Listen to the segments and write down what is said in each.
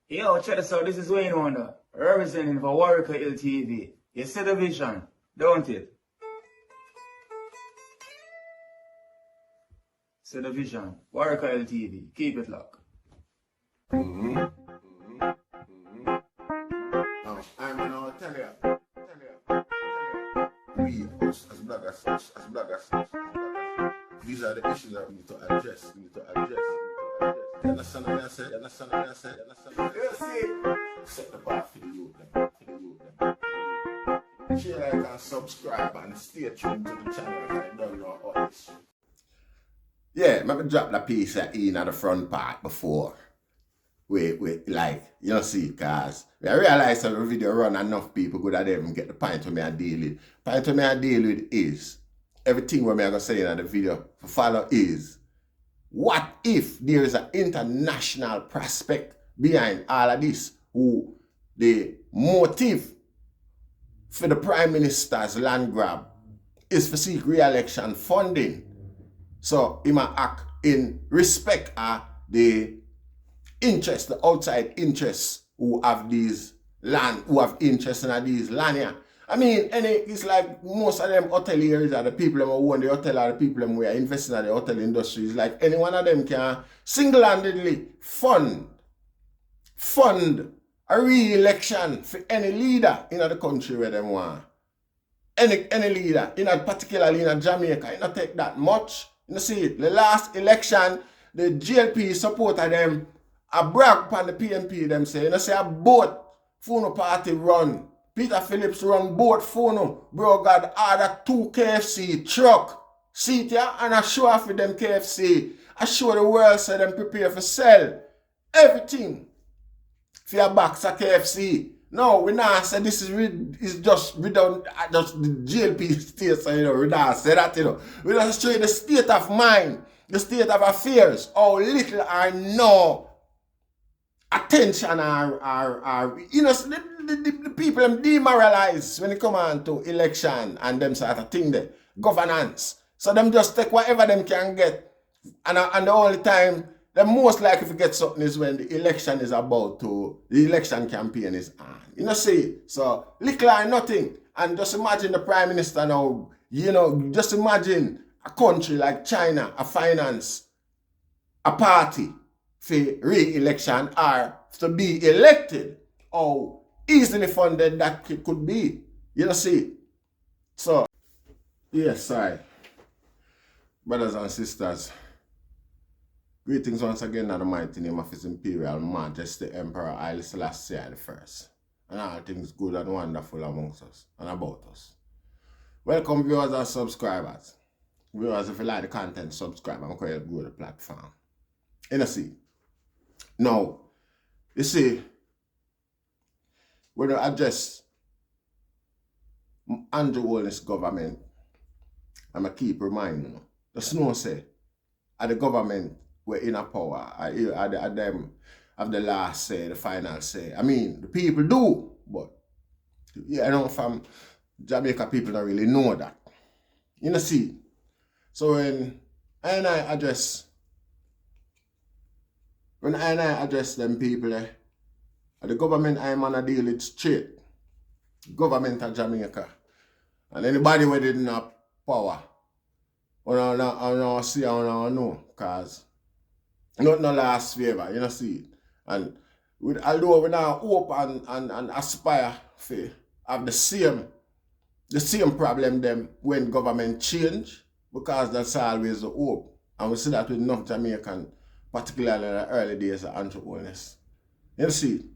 Yo, check this out. This is Wayne Wonder, representing for Warrior LTV. You see the vision, don't it? See the vision. Warrior LTV. Keep it locked. I'm gonna tell you. We, as bloggers, these are the issues that we need to address. You understand what I said? Set the bar for the youth. Share, like, and subscribe, and stay tuned to the channel. I don't know all this shit. Yeah, maybe drop the piece at the front part before. We like, you know, see, cause I realize that the video run enough people good at even get the point where I deal with. Point where I deal with is everything where I'm gonna say in the video for follow is what if there is an international prospect behind all of this who the motive for the Prime Minister's land grab is for seek re-election funding. So he might act in respect of the interest, the outside interests who have these land, who have interest in these land here. I mean, it's like most of them hoteliers are the people who own the hotel are the people who are investing in the hotel industry. It's like any one of them can single-handedly fund a re-election for any leader in the country where they want. Any leader, particularly in Jamaica, it not take that much. You see it. The last election, the GLP supported them. I brag upon the PNP, them say, say a boat Funo party run. Peter Phillips run boat Funo. Brogad order 2 KFC truck. See it here? And I show off with them KFC. I show the world so them prepare for sell. Everything. For your box of KFC. No, we not say this is just we don't just the GLP state, so we not say that, We just show you the state of mind, the state of affairs, how little or no attention are the people them demoralized when it come on to election and them sort of thing there. Governance. So them just take whatever them can get. And the only time the most likely to get something is when the election is the election campaign is on. See? So, little or nothing. And just imagine the Prime Minister now, just imagine a country like China, a finance, a party for re-election or to be elected. How easily funded that could be. See? So, yes, sorry. Brothers and sisters, greetings once again in the mighty name of His Imperial Majesty Emperor Haile Selassie I. And all things good and wonderful amongst us and about us. Welcome viewers and subscribers. Viewers, if you like the content, subscribe and go to the platform. See? Now, you see, when you address Andrew Holness government, I'm going to keep reminding you, the snow say, at the government, we're in a power. At them have the last say, the final say. I mean, the people do, but from Jamaica people don't really know that. See? So when I address them people, the government I'm gonna deal with straight. Government of Jamaica. And anybody who didn't have power, I don't see, I don't know, because not no last favor, see. And although we now hope and aspire to have the same problem them when government change, because that's always the hope. And we see that with enough Jamaican, particularly in the early days of Andrew Holness. See.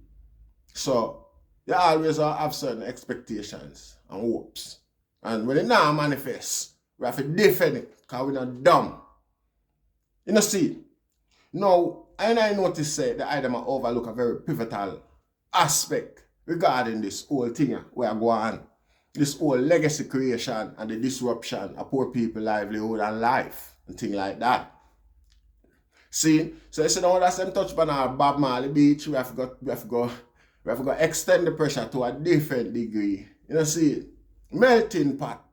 So you always have certain expectations and hopes. And when it now manifests, we have to defend it because we're not dumb. See. Now, I notice that I might overlook a very pivotal aspect regarding this whole thing where I go on. This whole legacy creation and the disruption of poor people's livelihood and life and things like that. See? So you see now that's them touch on our Bob Marley Beach, we have to extend the pressure to a different degree. See? Melting pot,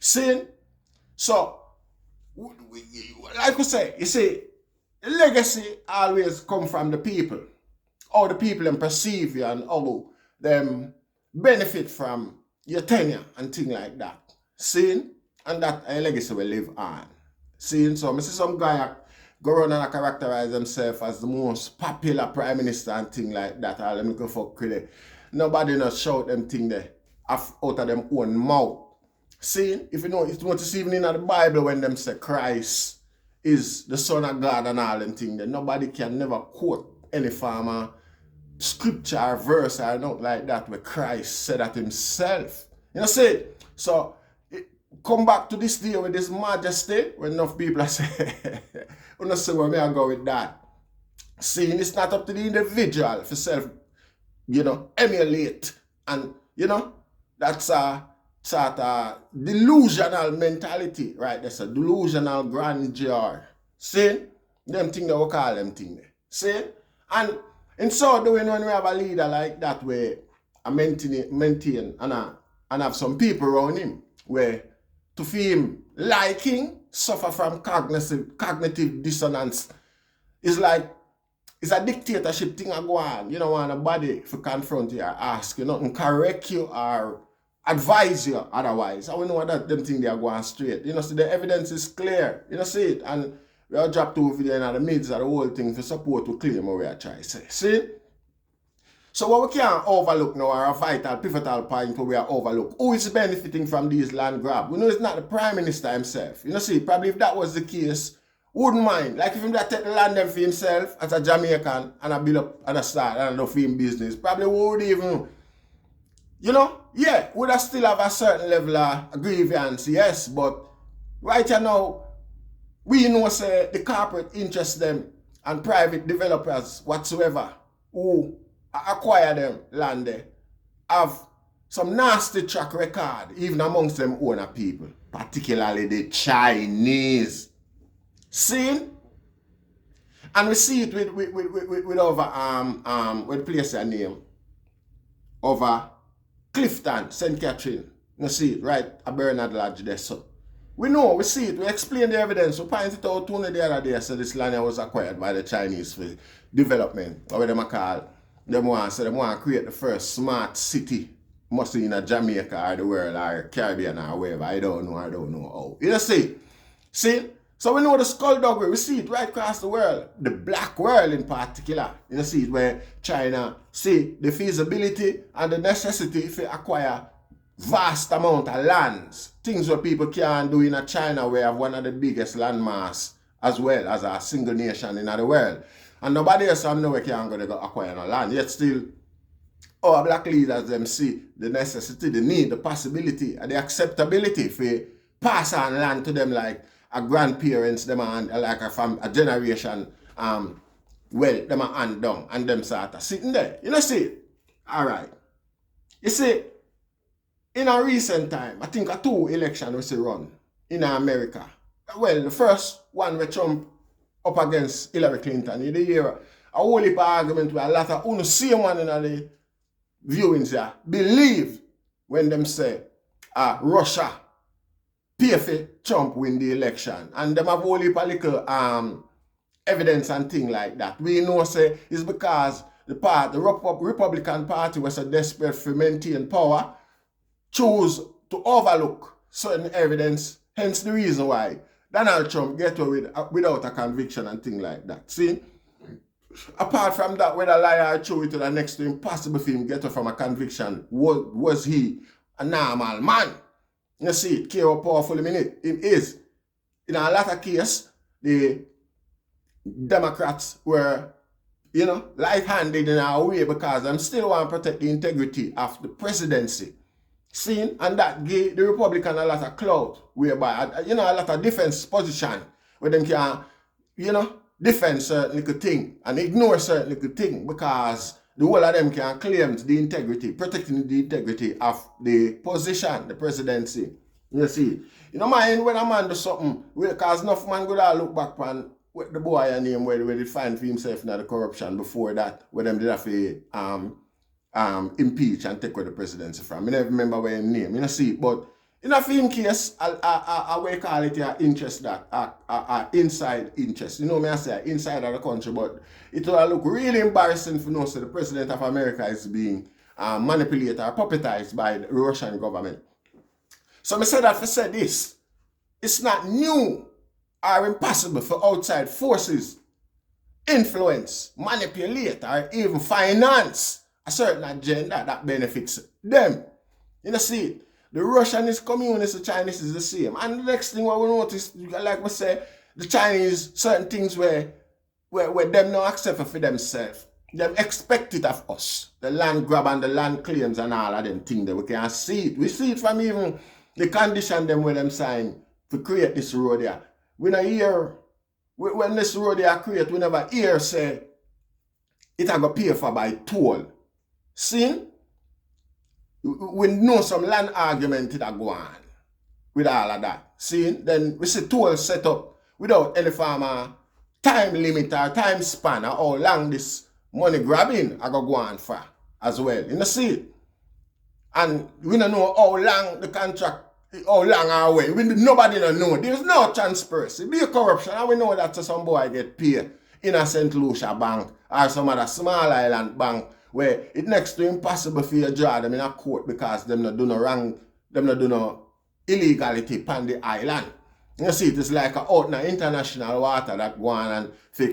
See? So, like we say, you see, legacy always come from the people. How the people them perceive you and how them benefit from your tenure and things like that. Seeing? And that a legacy will live on. Seeing? So I see some guy go around and characterize himself as the most popular prime minister and thing like that. All them go for credit. Nobody not shout them thing there out of them own mouth. See, if you notice even in the Bible when them say Christ is the Son of God and all them things, then nobody can never quote any form of scripture or verse or not like that where Christ said that himself. You know, see? So, come back to this day with this majesty when enough people are saying, you know, see where I go with that. Seeing it's not up to the individual for self, emulate. And, that's a sort of delusional mentality, right? That's a delusional grandeur. See? Them thing that we call them thing there. See? And in so doing, when we have a leader like that where I maintain and have some people around him where to feel him liking, suffer from cognitive dissonance, is like it's a dictatorship thing I go on. You don't want nobody to confront you or ask you nothing, correct you or advise you otherwise. I don't know that them thing they are going straight. So the evidence is clear. See it. And we are dropped over there in the midst of the whole thing for support to claim what we are trying to say. See? So what we can't overlook now are a vital, pivotal point where we are overlook. Who is benefiting from these land grabs? We know it's not the Prime Minister himself. See, probably if that was the case, wouldn't mind. Like if him that take the land them for himself as a Jamaican and a build up and a start and a film business, probably would even, would I still have a certain level of grievance, yes, but right now, we know say the corporate interest them and private developers whatsoever who acquire them land there have some nasty track record even amongst them owner people, particularly the Chinese. See? And we see it with over with place a name over Clifton, St. Catherine. You see it right at Bernard Lodge there. So we know, we see it, we explain the evidence, we point it out to the other day, so this land was acquired by the Chinese for development, or what they call, them want to create the first smart city, must be in Jamaica or the world or Caribbean or wherever, I don't know how. You see? So we know the skullduggery, we see it right across the world, the black world in particular. You see it where China see the feasibility and the necessity to acquire vast amount of lands, things where people can't do in China, where have one of the biggest land mass as well as a single nation in the world. And nobody else nowhere can go acquire no land. Yet still, our black leaders them see the necessity, the need, the possibility, and the acceptability for pass on land to them like a grandparents, them and like a generation, them are hand down and them sort of sitting there. See? Alright. You see, in a recent time, I think 2 elections we run in America. Well, the first one where Trump up against Hillary Clinton, you hear a whole heap of argument where a lot of same one in the viewings here believe when them say Russia pay for Trump win the election. And them have a whole heap of little evidence and thing like that. We know say it's because the Republican Party was so desperate for maintain power, choose to overlook certain evidence, hence the reason why Donald Trump get away without a conviction and things like that. See? Apart from that, whether liar or true, it to the next to impossible for him get away from a conviction. Was he a normal man? You see, it how powerful him is. In a lot of cases, the Democrats were, light-handed in a way because they still want to protect the integrity of the presidency. Seen, and that gave the Republican a lot of clout, whereby, a lot of defense position where them can, defend certain little thing and ignore certain little thing because the whole of them can claim the integrity, protecting the integrity of the position, the presidency. You see, mind when a man do something, because enough man go there look back on what the boy name where they find for himself in the corruption before that, where them did have to impeach and take away the presidency from. I never remember where his name, see, but In a film case, I will call it an interest that, inside interest. You know me, I say inside of the country, but it will look really embarrassing for know so the president of America is being manipulated or puppetized by the Russian government. So I said that for say this, it's not new or impossible for outside forces influence, manipulate, or even finance a certain agenda that benefits them. You know, see, the Russian is communist, the Chinese is the same. And the next thing what we notice, like we say, the Chinese, certain things where them not accept for themselves. Them expect it of us. The land grab and the land claims and all of them things that we can see it. We see it from even the condition them where them sign to create this road here. We don't hear, when this road here create, we never hear say it a go pay for by toll. See? We know some land argument that go on with all of that. See? Then we see toll set up without any farmer time limit or time span or how long this money grabbing I go on for as well. You know, see? And we don't know how long the contract, how long our way. Nobody don't know. There's no transparency. Be a corruption. And we know that some boy get paid in a St. Lucia bank or some other small island bank where it's next to impossible for you to draw them in a court because them not do no wrong, them not do no illegality upon the island. You see, it is like out in international water that go on and for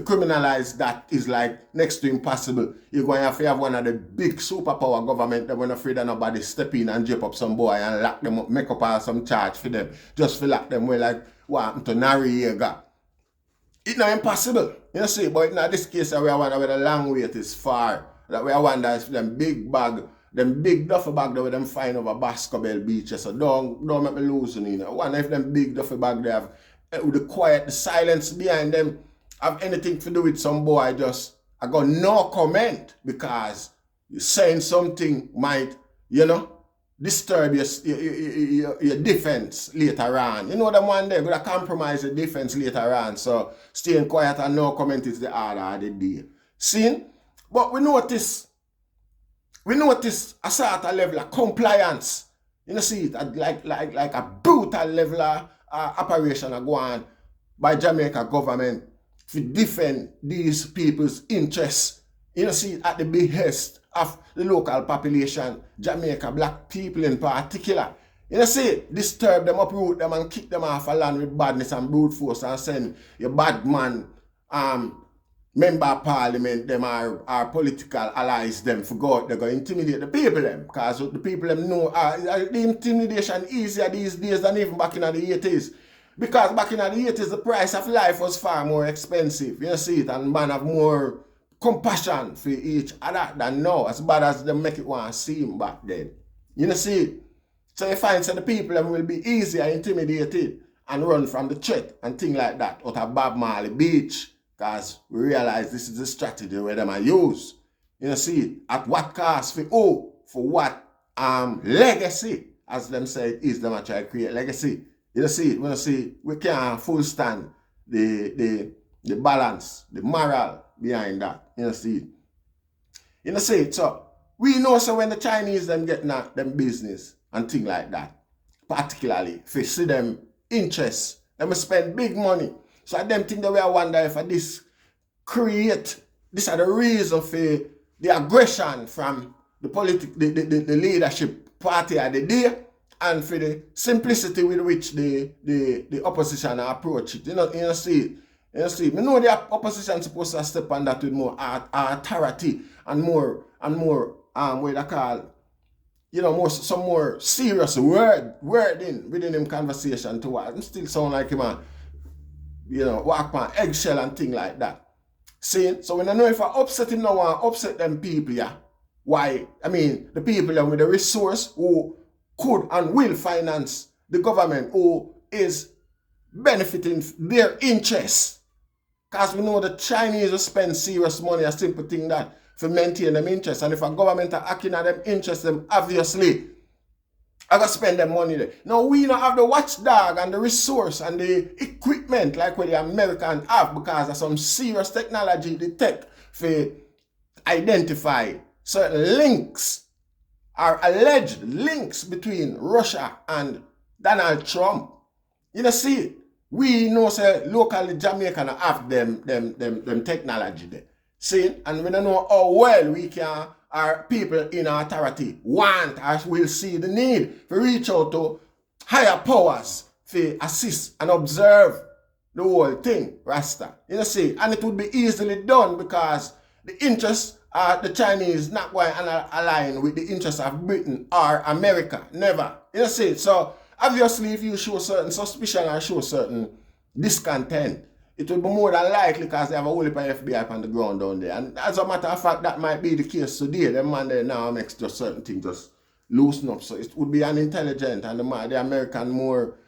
criminalize that is like next to impossible. You're going to have one of the big superpower government that when afraid of nobody step in and jump up some boy and lock them up, make up some charge for them. Just for lock them where like what happened to Noriega. It's not impossible. You see, but in this case, we wonder where the long wait is far. That we wonder if them big bag, them big duffel bag that we them find over Bascobel beaches. So don't make me lose you know. I wonder if them big duffel bag they have with the quiet, the silence behind them have anything to do with some boy I got no comment because saying something might, you know, disturb your defense later on. You know them one day going to compromise the defense later on. So staying quiet and no comment is the order of the day. See? But we notice a sort of level of compliance. You know, see it like a brutal level of operation go on by Jamaica government to defend these people's interests. You know, see it at the behest of the local population, Jamaica black people in particular. You know, see, disturb them, uproot them and kick them off a land with badness and brute force and send your bad man, member of parliament, them our political allies, them for God, they're going to intimidate the people them. Because the people them know the intimidation easier these days than even back in the 80s. Because back in the 80s, the price of life was far more expensive. You know, see it, and man have more compassion for each other than now, as bad as they make it want to seem back then. You know, see? So you find that the people them will be easier intimidated and run from the threat and things like that out of Bob Marley Beach, because we realize this is the strategy where them are used. You know, see? At what cost for who? For what legacy, as them say it is, them are trying to create legacy. You know, see? We see we can't full stand the balance, the moral behind that. You know, see? You know, see? So we know so when the Chinese them get them business and things like that, particularly if you see them interests, them spend big money. So I them think that we wonder if this create, this are the reason for the aggression from the leadership party of the day and for the simplicity with which the opposition approach it. You know, see. You see, we know the opposition supposed to step on that with more authority and more what they call, you know, some more serious wording within him conversation to what. Him still sound like him you know, walk on eggshell and thing like that. See, so when I know if I upset him now and upset them people, yeah, why? I mean, the people with the resource who could and will finance the government who is benefiting their interests. Because we know the Chinese will spend serious money, a simple thing that, for maintain them interests. And if a government are acting at them interests, them obviously, I got to spend them money there. Now, we don't have the watchdog and the resource and the equipment like what the Americans have because of some serious technology they take for identify certain links are alleged links between Russia and Donald Trump. You know, see, we know say locally Jamaica have them technology there. See, and we don't know how well we can, our people in authority want or will see the need to reach out to higher powers to assist and observe the whole thing, Rasta. You know, see, and it would be easily done because the interests of the Chinese not going to align with the interests of Britain or America. Never. You know, see, so obviously if you show certain suspicion or show certain discontent, it will be more than likely because they have a whole heap of FBI on the ground down there. And as a matter of fact, that might be the case today. Them man there now makes just certain things just loosen up. So it would be an intelligent and the American more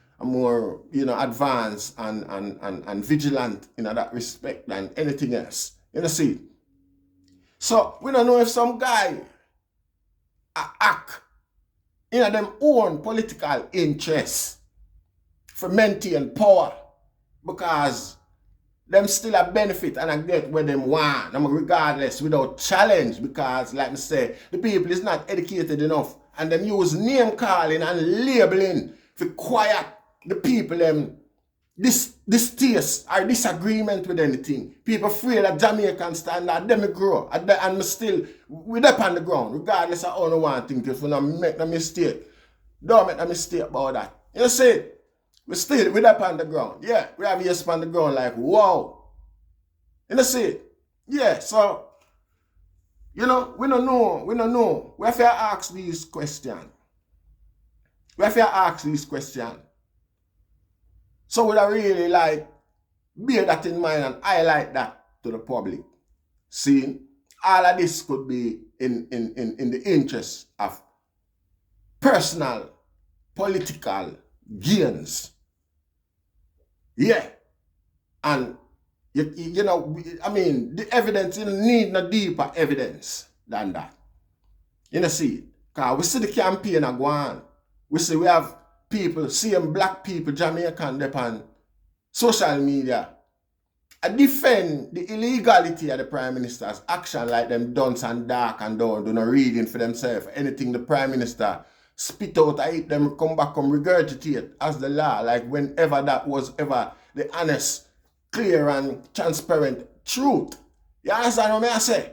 you know, advanced and vigilant in that respect than anything else. You know, see. So we don't know if some guy act in them own political interests for maintain power because them still a benefit and I get where them want, regardless, without challenge, because like I say, the people is not educated enough and them use name calling and labeling to quiet the people distaste or disagreement with anything. People afraid that Jamaicans stand that them grow and still we up on the ground, regardless of how no one think if we not make no mistake. Don't make no mistake about that. You see, we up on the ground. Yeah, we have yes on the ground like wow. You see? Yeah, so you know, we don't know. We have to ask these questions. So would I really like bear that in mind and highlight that to the public? See, all of this could be in the interest of personal, political gains. Yeah. And, you know, I mean, the evidence, you need no deeper evidence than that. You know, see, because we see the campaign go on. We see we have people, seeing black people, Jamaican, on social media, I defend the illegality of the Prime Minister's action like them dunce and dark and don't do no reading for themselves. Anything the Prime Minister spit out, I eat them, come back, come regurgitate as the law, like whenever that was ever the honest, clear and transparent truth. You understand what I say?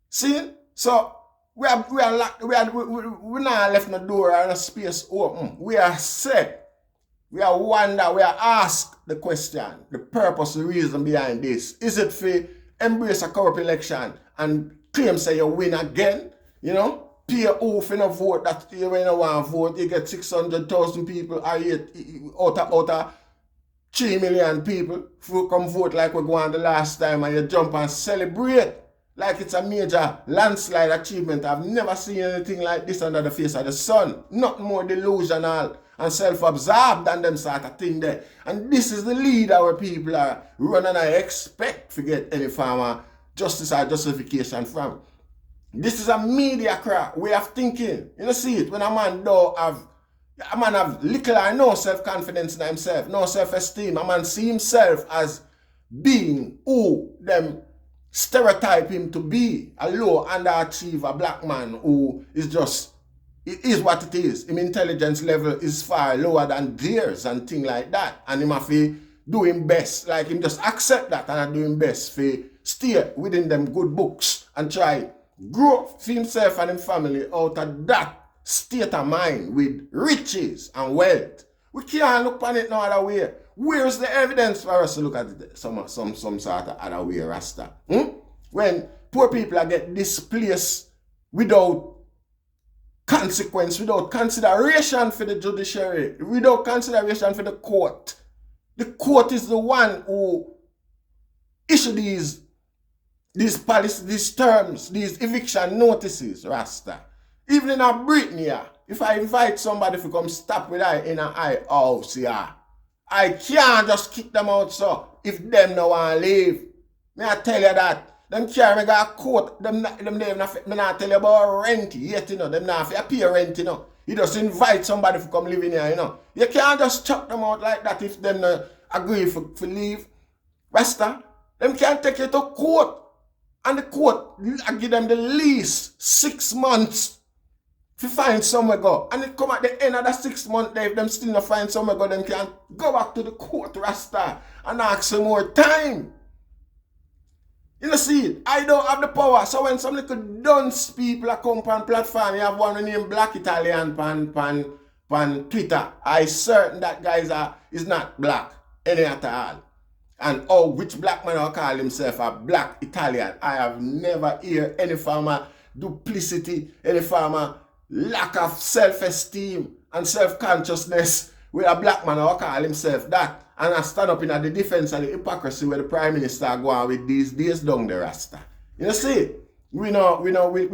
See? So, we not left no door or no space open. We are set. We are wonder, we are asked the question, the purpose, the reason behind this. Is it for embrace a corrupt election and claim say you win again? You know? Pay off in a vote that you when you want to vote, you get 600,000 people or out of 3 million people who come vote like we go on the last time and you jump and celebrate like it's a major landslide achievement. I've never seen anything like this under the face of the sun. Not more delusional and self-absorbed than them sort of thing there. And this is the leader where people are running. I expect to get any form of justice or justification from. This is a media crap way of thinking. You know, see it when a man have little or no self-confidence in himself, no self-esteem. A man see himself as being who them stereotype him to be, a low underachiever black man who is just, it is what it is. His intelligence level is far lower than theirs and things like that. And him have to do him best, like him just accept that and do him best for stay within them good books and try grow for himself and his family out of that state of mind with riches and wealth. We can't look on it no other way. Where's the evidence for us to look at it some sort of other way, Rasta? When poor people are get displaced without consequence, without consideration for the judiciary, without consideration for the court. The court is the one who issue these policies, these terms, these eviction notices, Rasta. Even in a Britain, if I invite somebody to come stop with I in a house, I can't just kick them out so if them no want to leave. May I tell you that? Them carry me got court, them not tell you about rent yet, you know. Them not have to pay rent, you know. You just invite somebody to come live in here, you know. You can't just chuck them out like that if them no agree for leave. Rasta, them can't take you to court. And the court give them the least 6 months to find somewhere go. And it come at the end of the 6 months, if them still not find somewhere go, them can go back to the court Rasta and ask for more time. You know, see, I don't have the power. So when some little dunce people are come on platform, you have one named Black Italian pan Twitter, I certain that guy is not black any at all. And which black man will call himself a black Italian? I have never heard any form of duplicity, any form of lack of self-esteem and self-consciousness where a black man will call himself that. And I stand up in the defense of the hypocrisy where the Prime Minister go on with these days down the Rasta. You know, see, we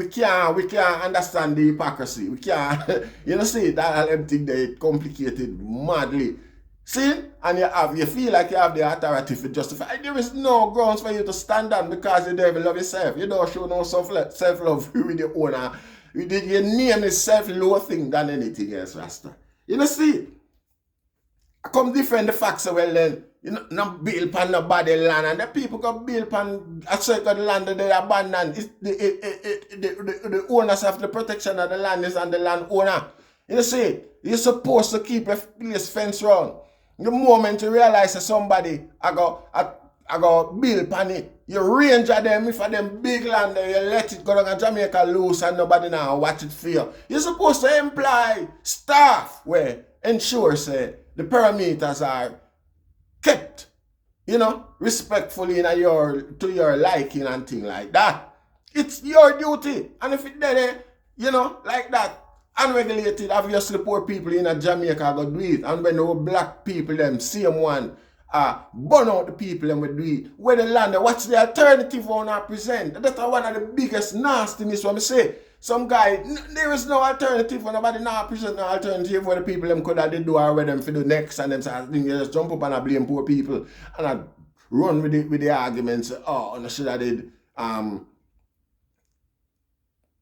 can't understand the hypocrisy. We can't, you know, see, that everything they complicated madly. See, and you feel like you have the authority to justify. There is no grounds for you to stand on because you don't even love yourself. You don't show no self-love with your owner. Your name is self-loathing than anything else, Rasta. You know, see, I come defend the facts well then. You know, not build upon nobody land, and the people can build upon a certain land that they abandon. It's the owners of the protection of the land is on the landowner. You know, see, you're supposed to keep a place fence round. The moment you realize that somebody I go build upon it, you ranger them if them big land you let it go down to Jamaica loose and nobody now watch it for you. You're supposed to employ staff where ensure say the parameters are kept, you know, respectfully to your liking and thing like that. It's your duty. And if it did, you know, like that, unregulated, obviously poor people in Jamaica go do it. And when the black people, them same one, burn out the people and we do it. Where the land, what's the alternative on our present? That's one of the biggest nastiness when I say. Some guy, there is no alternative for nobody now present no alternative where the people them could have do or where them for the next and them say, you just jump up and I blame poor people and I run with the arguments, and I should have did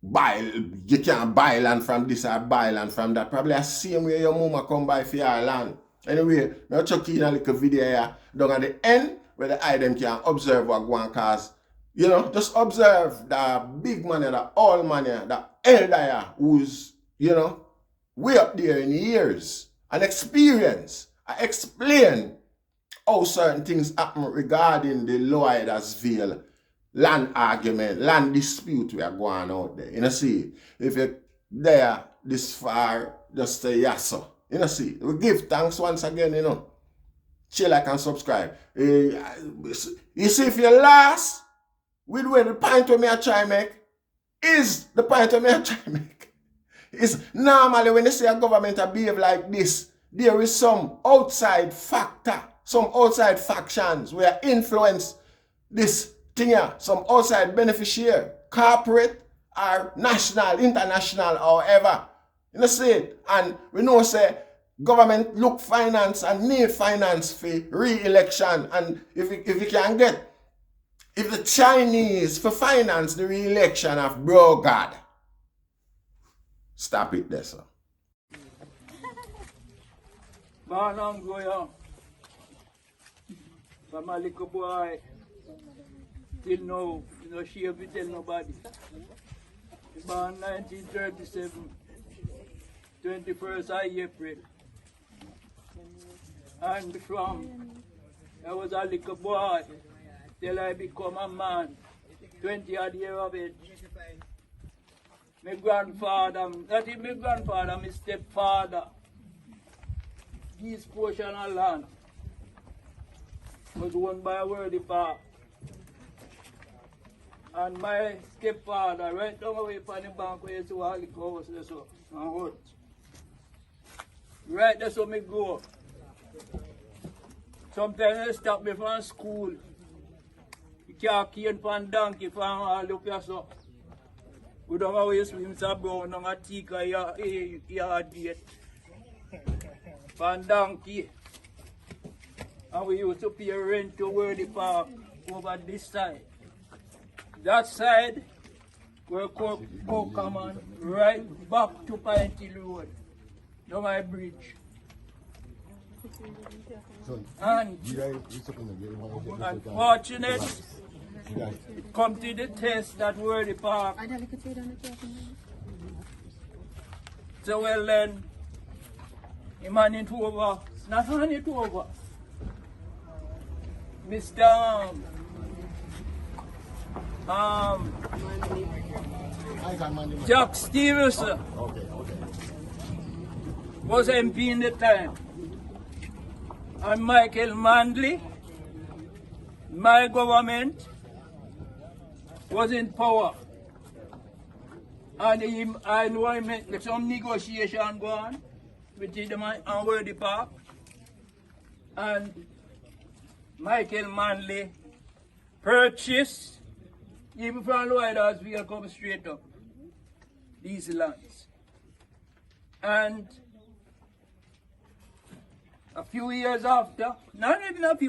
buy, you can't buy land from this or buy land from that. Probably the same way your mama come buy for your land. Anyway, I'll chuck in a little video here down at the end where the item can observe what go on cause. You know, just observe the big man, the old man, the elder who's, you know, way up there in years and experience. I explain how certain things happen regarding the Lloyd'sville land argument, land dispute we are going out there. You know, see, if you're there this far, just say yes, sir. You know, see, we give thanks once again, you know. Share, like, and subscribe. You see, if you're lost, with where the point of me I try make is the point of me I try make. Is normally when they say a government behave like this, there is some outside factor, some outside factions where influence this thing here, some outside beneficiary, corporate or national, international, however. You know see it? And we know say government look finance and need finance for re-election, and if you can get if the Chinese for finance the re-election of Brogad, stop it there, sir. Man, I'm going from a little boy till now, you know, she have to tell nobody. Born 1937, 21st of April. And from I was a little boy till I become a man, 20-odd years of age. My grandfather, not even my grandfather, my stepfather, this portion of land was owned by a worthy park. And my stepfather, right down away from the bank where you see all the house there, so, and hut. Right there, so me go. Sometimes they stop me from school. You can't from donkey from all up here, so. We don't know where you swim, so brown, don't have tika, you date. From donkey. And we used to pay rent to Worthy Park over this side. That side, where come on, right back to Pinty Road, down my bridge. And unfortunate, come to the test that Worthy Park. So well then, he man it over, not hand it over. Mr. Jack Stevenson was MP in the time. And Michael Manley, my government, was in power. And I know I make some negotiation go on with them and Worthy Park. And Michael Manley purchased, even from Lloyd's, we come straight up, these lands. And a few years after, not even a few